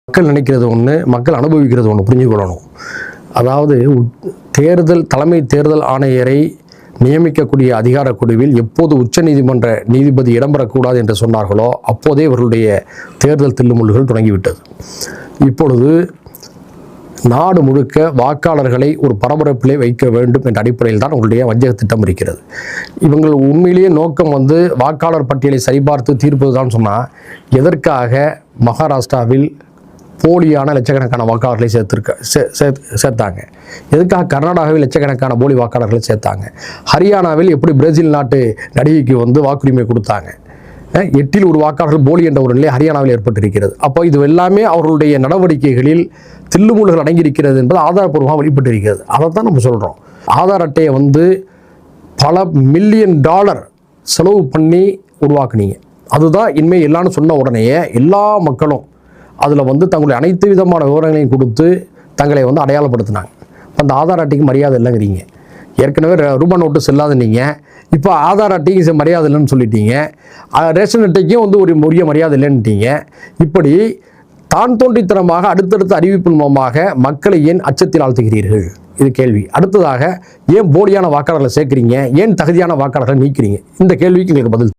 மக்கள் நினைக்கிறது ஒன்று, மக்கள் அனுபவிக்கிறது ஒன்று, புரிஞ்சுக்கொள்ளணும். அதாவது தலைமை தேர்தல் ஆணையரை நியமிக்கக்கூடிய அதிகார குழுவில் எப்போது உச்சநீதிமன்ற நீதிபதி இடம்பெறக்கூடாது என்று சொன்னார்களோ அப்போதே இவர்களுடைய தேர்தல் தில்லுமுள்ளுகள் தொடங்கிவிட்டது. இப்பொழுது நாடு முழுக்க வாக்காளர்களை ஒரு பரபரப்பிலே வைக்க வேண்டும் என்ற அடிப்படையில் தான் உங்களுடைய வஞ்சக திட்டம் இருக்கிறது. இவங்கள் உண்மையிலேயே நோக்கம் வாக்காளர் பட்டியலை சரிபார்த்து தீர்ப்பது தான் சொன்னால், எதற்காக மகாராஷ்டிராவில் போலியான லட்சக்கணக்கான வாக்காளர்களை சேர்த்தாங்க? எதுக்காக கர்நாடகாவில் லட்சக்கணக்கான போலி வாக்காளர்களை சேர்த்தாங்க? ஹரியானாவில் எப்படி பிரேசில் நாட்டு நடிகைக்கு வாக்குரிமை கொடுத்தாங்க? 8 ஒரு வாக்காளர்கள் போலி என்ற ஒரு நிலை ஹரியானாவில் ஏற்பட்டிருக்கிறது. அப்போ இது எல்லாமே அவர்களுடைய நடவடிக்கைகளில் தில்லுமுள்ளுகள் அடங்கியிருக்கிறது என்பது ஆதாரப்பூர்வமாக வெளிப்பட்டிருக்கிறது. அதைத்தான் நம்ம சொல்கிறோம். ஆதார் அட்டையை பல $1 மில்லியன் செலவு பண்ணி உருவாக்குனீங்க. அதுதான் இனிமேல் எல்லான்னு சொன்ன உடனேயே எல்லா மக்களும் அதில் தங்களுடைய அனைத்து விதமான விவரங்களையும் கொடுத்து தங்களை அடையாளப்படுத்தினாங்க. அந்த ஆதார் அட்டைக்கு மரியாதை இல்லைங்கிறீங்க. ஏற்கனவே ரூபாய் நோட்டு செல்லாத நீங்கள் இப்போ ஆதார் அட்டைக்கு மரியாதை இல்லைன்னு சொல்லிட்டீங்க. ரேஷன் அட்டைக்கும் ஒரு உரிய மரியாதை இல்லைன்னுட்டீங்க. இப்படி தான் தோன்றித்தனமாக அடுத்தடுத்த அறிவிப்பின் மூலமாக மக்களை ஏன் அச்சத்தில் ஆழ்த்துகிறீர்கள்? இது கேள்வி. அடுத்ததாக, ஏன் போலியான வாக்காளர்களை சேர்க்குறீங்க? ஏன் தகுதியான வாக்காளர்களை நீக்கிறீங்க? இந்த கேள்விக்கு எங்களுக்கு பதில்